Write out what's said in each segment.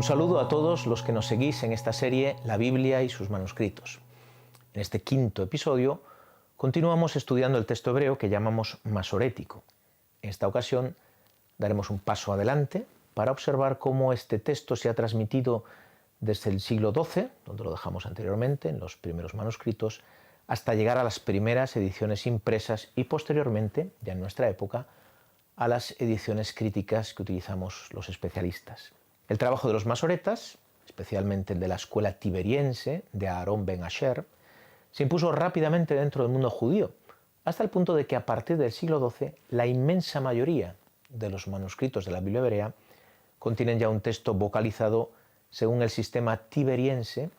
Un saludo a todos los que nos seguís en esta serie La Biblia y sus manuscritos. En este quinto episodio continuamos estudiando el texto hebreo que llamamos masorético. En esta ocasión daremos un paso adelante para observar cómo este texto se ha transmitido desde el siglo XII, donde lo dejamos anteriormente, en los primeros manuscritos, hasta llegar a las primeras ediciones impresas y posteriormente, ya en nuestra época, a las ediciones críticas que utilizamos los especialistas. El trabajo de los masoretas, especialmente el de la escuela tiberiense de Aarón ben Asher, se impuso rápidamente dentro del mundo judío, hasta el punto de que a partir del siglo XII la inmensa mayoría de los manuscritos de la Biblia hebrea contienen ya un texto vocalizado según el sistema tiberiense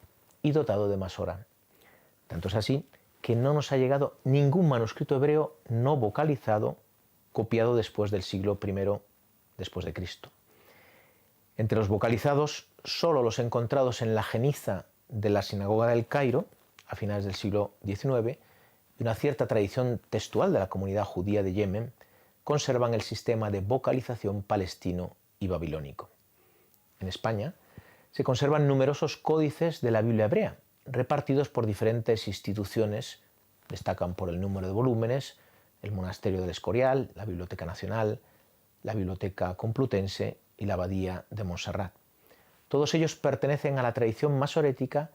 y dotado de masora. Tanto es así que no nos ha llegado ningún manuscrito hebreo no vocalizado copiado después del siglo I después de Cristo. Entre los vocalizados, solo los encontrados en la Geniza de la Sinagoga del Cairo, a finales del siglo XIX, y una cierta tradición textual de la comunidad judía de Yemen, conservan el sistema de vocalización palestino y babilónico. En España se conservan numerosos códices de la Biblia hebrea, repartidos por diferentes instituciones, destacan por el número de volúmenes, el Monasterio del Escorial, la Biblioteca Nacional, la Biblioteca Complutense y la Abadía de Montserrat. Todos ellos pertenecen a la tradición masorética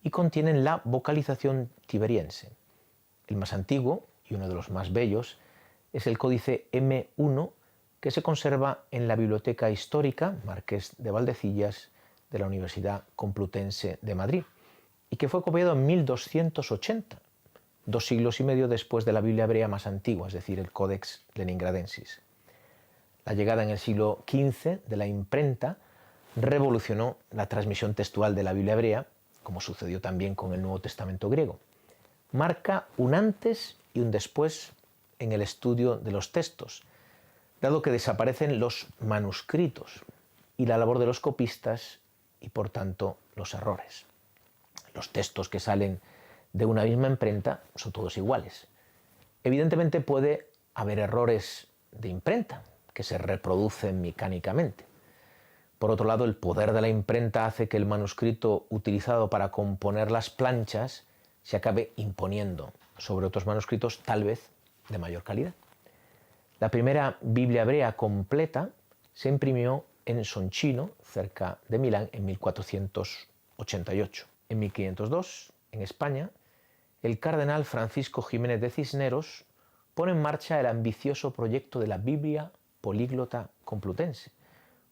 y contienen la vocalización tiberiense. El más antiguo y uno de los más bellos es el códice M1 que se conserva en la Biblioteca Histórica Marqués de Valdecillas de la Universidad Complutense de Madrid y que fue copiado en 1280, 2 siglos y medio después de la Biblia hebrea más antigua, es decir, el Codex Leningradensis. La llegada en el siglo XV de la imprenta revolucionó la transmisión textual de la Biblia hebrea, como sucedió también con el Nuevo Testamento griego. Marca un antes y un después en el estudio de los textos, dado que desaparecen los manuscritos y la labor de los copistas y, por tanto, los errores. Los textos que salen de una misma imprenta son todos iguales. Evidentemente puede haber errores de imprenta que se reproducen mecánicamente. Por otro lado, el poder de la imprenta hace que el manuscrito utilizado para componer las planchas se acabe imponiendo sobre otros manuscritos, tal vez de mayor calidad. La primera Biblia hebrea completa se imprimió en Soncino, cerca de Milán, en 1488. En 1502, en España, el cardenal Francisco Jiménez de Cisneros pone en marcha el ambicioso proyecto de la Biblia Políglota Complutense,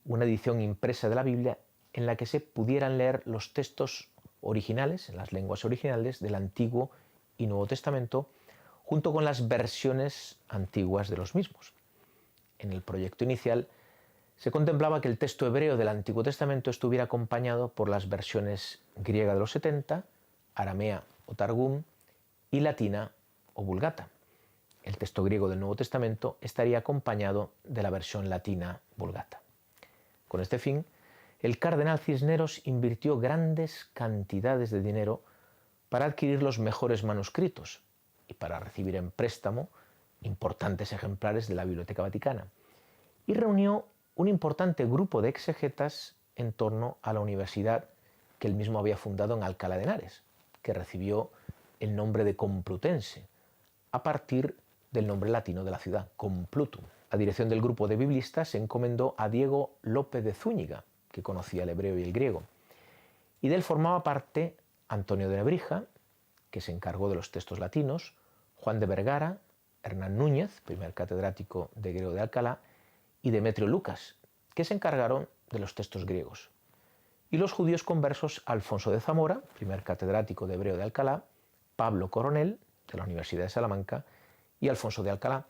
una edición impresa de la Biblia en la que se pudieran leer los textos originales, en las lenguas originales del Antiguo y Nuevo Testamento, junto con las versiones antiguas de los mismos. En el proyecto inicial se contemplaba que el texto hebreo del Antiguo Testamento estuviera acompañado por las versiones griega de los 70, aramea o targum y latina o vulgata. El texto griego del Nuevo Testamento estaría acompañado de la versión latina vulgata. Con este fin, el cardenal Cisneros invirtió grandes cantidades de dinero para adquirir los mejores manuscritos y para recibir en préstamo importantes ejemplares de la Biblioteca Vaticana, y reunió un importante grupo de exegetas en torno a la universidad que él mismo había fundado en Alcalá de Henares, que recibió el nombre de Complutense, a partir del nombre latino de la ciudad, Complutum. La dirección del grupo de biblistas se encomendó a Diego López de Zúñiga, que conocía el hebreo y el griego, y de él formaba parte Antonio de Nebrija, que se encargó de los textos latinos, Juan de Vergara, Hernán Núñez, primer catedrático de griego de Alcalá, y Demetrio Lucas, que se encargaron de los textos griegos. Y los judíos conversos Alfonso de Zamora, primer catedrático de hebreo de Alcalá, Pablo Coronel, de la Universidad de Salamanca, y Alfonso de Alcalá,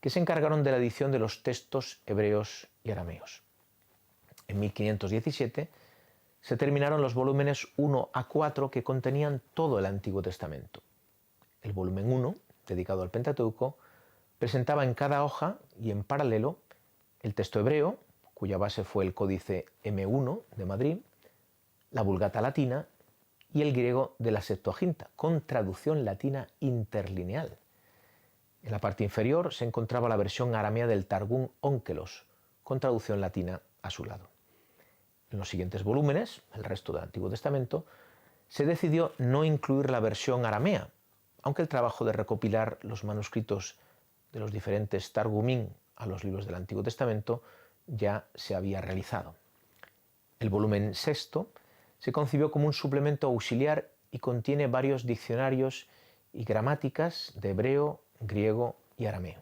que se encargaron de la edición de los textos hebreos y arameos. En 1517 se terminaron los volúmenes 1 a 4 que contenían todo el Antiguo Testamento. El volumen 1, dedicado al Pentateuco, presentaba en cada hoja y en paralelo el texto hebreo, cuya base fue el códice M1 de Madrid, la vulgata latina y el griego de la Septuaginta, con traducción latina interlineal. En la parte inferior se encontraba la versión aramea del Targum Onkelos, con traducción latina a su lado. En los siguientes volúmenes, el resto del Antiguo Testamento, se decidió no incluir la versión aramea, aunque el trabajo de recopilar los manuscritos de los diferentes Targumín a los libros del Antiguo Testamento ya se había realizado. El volumen sexto se concibió como un suplemento auxiliar y contiene varios diccionarios y gramáticas de hebreo, griego y arameo.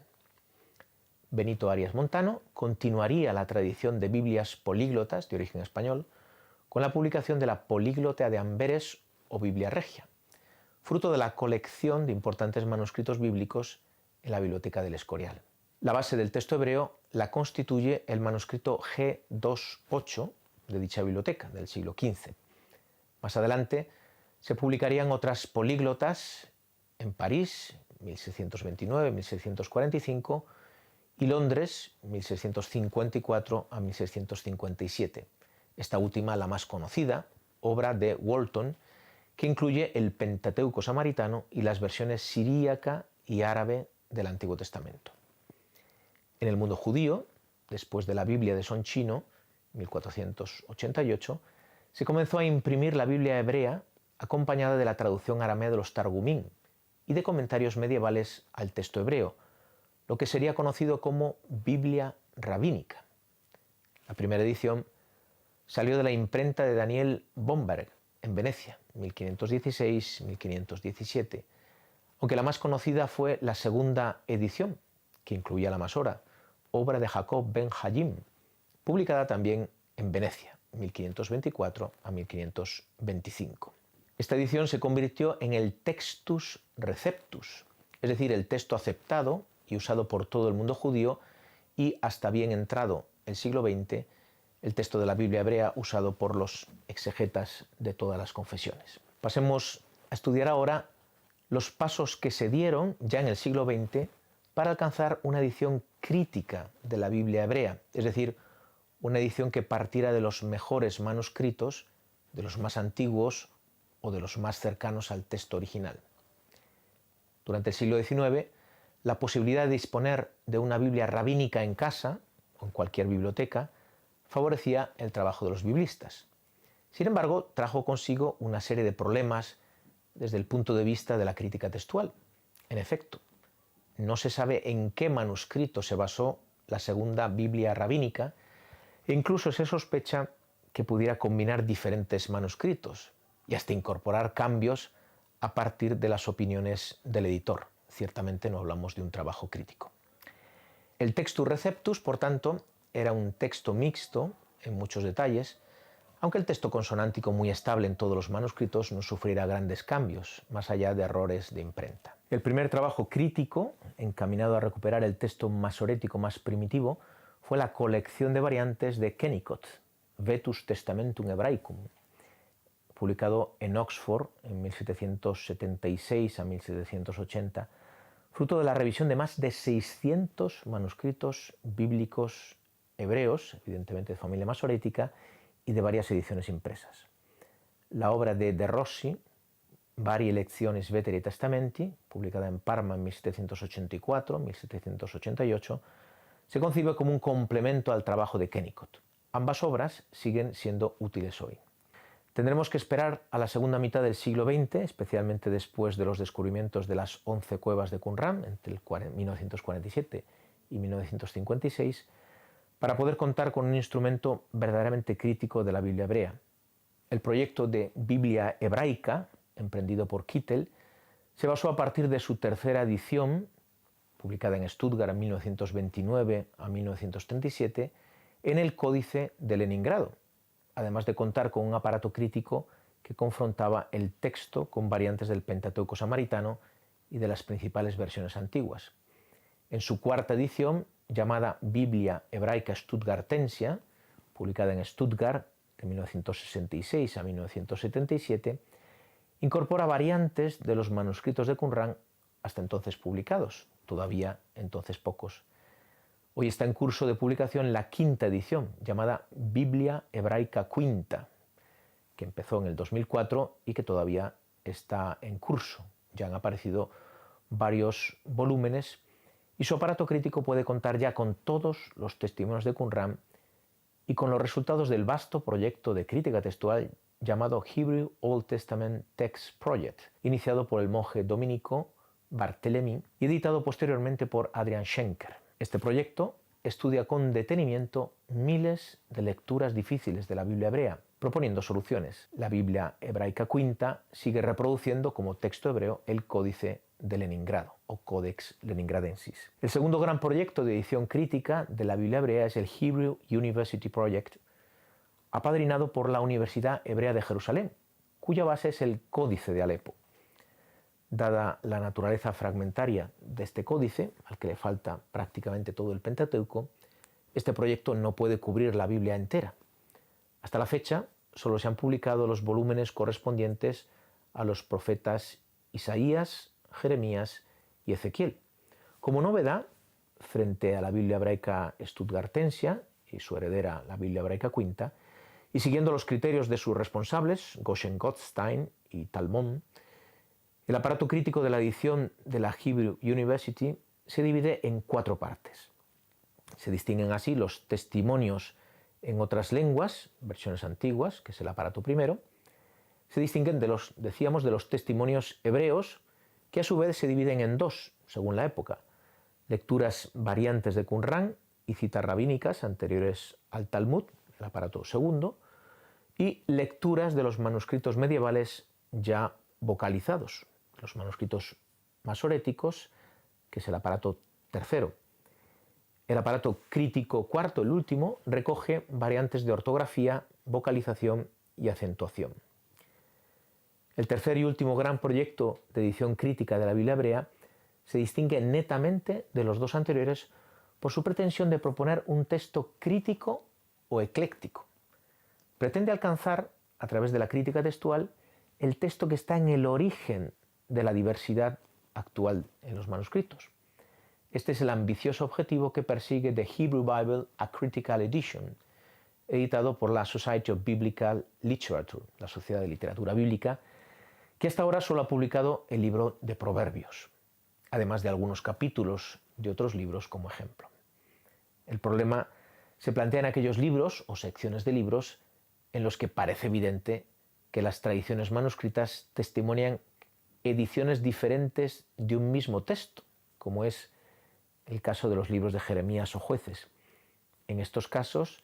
Benito Arias Montano continuaría la tradición de Biblias políglotas de origen español con la publicación de la Políglota de Amberes o Biblia Regia, fruto de la colección de importantes manuscritos bíblicos en la Biblioteca del Escorial. La base del texto hebreo la constituye el manuscrito G28 de dicha biblioteca, del siglo XV. Más adelante se publicarían otras políglotas en París, 1629-1645, y Londres, 1654 a 1657. Esta última la más conocida, obra de Walton, que incluye el Pentateuco samaritano y las versiones siríaca y árabe del Antiguo Testamento. En el mundo judío, después de la Biblia de Son Chino, 1488, se comenzó a imprimir la Biblia hebrea acompañada de la traducción aramea de los Targumín y de comentarios medievales al texto hebreo, lo que sería conocido como Biblia rabínica. La primera edición salió de la imprenta de Daniel Bomberg en Venecia, 1516-1517, aunque la más conocida fue la segunda edición, que incluía la Masora, obra de Jacob ben Hayim, publicada también en Venecia, 1524 a 1525. Esta edición se convirtió en el Textus Receptus, es decir, el texto aceptado y usado por todo el mundo judío, y hasta bien entrado el siglo XX, el texto de la Biblia hebrea usado por los exegetas de todas las confesiones. Pasemos a estudiar ahora los pasos que se dieron ya en el siglo XX para alcanzar una edición crítica de la Biblia hebrea, es decir, una edición que partiera de los mejores manuscritos, de los más antiguos o de los más cercanos al texto original. Durante el siglo XIX, la posibilidad de disponer de una Biblia rabínica en casa o en cualquier biblioteca favorecía el trabajo de los biblistas. Sin embargo, trajo consigo una serie de problemas desde el punto de vista de la crítica textual. En efecto, no se sabe en qué manuscrito se basó la segunda Biblia rabínica e incluso se sospecha que pudiera combinar diferentes manuscritos y hasta incorporar cambios a partir de las opiniones del editor. Ciertamente no hablamos de un trabajo crítico. El Textus Receptus, por tanto, era un texto mixto en muchos detalles, aunque el texto consonántico muy estable en todos los manuscritos no sufrirá grandes cambios, más allá de errores de imprenta. El primer trabajo crítico, encaminado a recuperar el texto masorético más primitivo, fue la colección de variantes de Kennicott, Vetus Testamentum Hebraicum, publicado en Oxford en 1776 a 1780, fruto de la revisión de más de 600 manuscritos bíblicos hebreos, evidentemente de familia masorética, y de varias ediciones impresas. La obra de Rossi, Varie Lectiones Veteri Testamenti, publicada en Parma en 1784-1788, se concibe como un complemento al trabajo de Kennicott. Ambas obras siguen siendo útiles hoy. Tendremos que esperar a la segunda mitad del siglo XX, especialmente después de los descubrimientos de las 11 cuevas de Qumran entre el 1947 y 1956, para poder contar con un instrumento verdaderamente crítico de la Biblia hebrea. El proyecto de Biblia hebraica, emprendido por Kittel, se basó a partir de su tercera edición, publicada en Stuttgart en 1929 a 1937, en el Códice de Leningrado, además de contar con un aparato crítico que confrontaba el texto con variantes del Pentateuco samaritano y de las principales versiones antiguas. En su cuarta edición, llamada Biblia Hebraica Stuttgartensia, publicada en Stuttgart de 1966 a 1977, incorpora variantes de los manuscritos de Qumran hasta entonces publicados, todavía entonces pocos. Hoy está en curso de publicación la quinta edición, llamada Biblia Hebraica Quinta, que empezó en el 2004 y que todavía está en curso. Ya han aparecido varios volúmenes y su aparato crítico puede contar ya con todos los testimonios de Qumran y con los resultados del vasto proyecto de crítica textual llamado Hebrew Old Testament Text Project, iniciado por el monje dominico Barthélemy y editado posteriormente por Adrian Schenker. Este proyecto estudia con detenimiento miles de lecturas difíciles de la Biblia hebrea, proponiendo soluciones. La Biblia hebraica quinta sigue reproduciendo como texto hebreo el Códice de Leningrado o Codex Leningradensis. El segundo gran proyecto de edición crítica de la Biblia hebrea es el Hebrew University Project, apadrinado por la Universidad Hebrea de Jerusalén, cuya base es el Códice de Alepo. Dada la naturaleza fragmentaria de este códice, al que le falta prácticamente todo el Pentateuco, este proyecto no puede cubrir la Biblia entera. Hasta la fecha, solo se han publicado los volúmenes correspondientes a los profetas Isaías, Jeremías y Ezequiel. Como novedad, frente a la Biblia hebraica stuttgartensia y su heredera, la Biblia hebraica quinta, y siguiendo los criterios de sus responsables, Goshen Gottstein y Talmon, el aparato crítico de la edición de la Hebrew University se divide en 4 partes. Se distinguen así los testimonios en otras lenguas, versiones antiguas, que es el aparato primero. Se distinguen de los testimonios hebreos, que a su vez se dividen en 2, según la época. Lecturas variantes de Qumran y citas rabínicas anteriores al Talmud, el aparato segundo, y lecturas de los manuscritos medievales ya vocalizados, los manuscritos masoréticos, que es el aparato tercero. El aparato crítico cuarto, el último, recoge variantes de ortografía, vocalización y acentuación. El tercer y último gran proyecto de edición crítica de la Biblia hebrea se distingue netamente de los 2 anteriores por su pretensión de proponer un texto crítico o ecléctico. Pretende alcanzar, a través de la crítica textual, el texto que está en el origen de la diversidad actual en los manuscritos. Este es el ambicioso objetivo que persigue The Hebrew Bible, a Critical Edition, editado por la Society of Biblical Literature, la Sociedad de Literatura Bíblica, que hasta ahora solo ha publicado el libro de Proverbios, además de algunos capítulos de otros libros como ejemplo. El problema se plantea en aquellos libros o secciones de libros en los que parece evidente que las tradiciones manuscritas testimonian ediciones diferentes de un mismo texto, como es el caso de los libros de Jeremías o Jueces. En estos casos,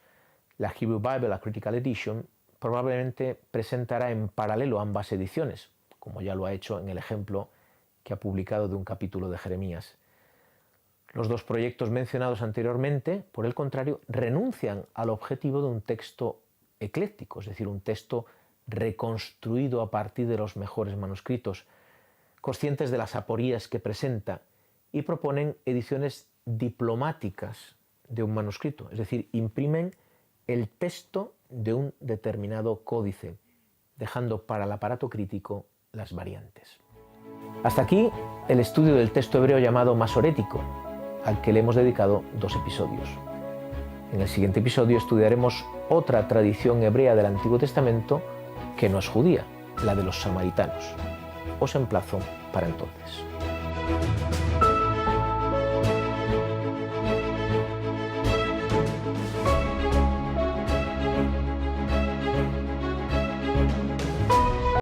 la Hebrew Bible, a Critical Edition, probablemente presentará en paralelo ambas ediciones, como ya lo ha hecho en el ejemplo que ha publicado de un capítulo de Jeremías. Los 2 proyectos mencionados anteriormente, por el contrario, renuncian al objetivo de un texto ecléctico, es decir, un texto reconstruido a partir de los mejores manuscritos, conscientes de las aporías que presenta, y proponen ediciones diplomáticas de un manuscrito, es decir, imprimen el texto de un determinado códice, dejando para el aparato crítico las variantes. Hasta aquí el estudio del texto hebreo llamado masorético, al que le hemos dedicado 2 episodios. En el siguiente episodio estudiaremos otra tradición hebrea del Antiguo Testamento que no es judía, la de los samaritanos. Os emplazo para entonces.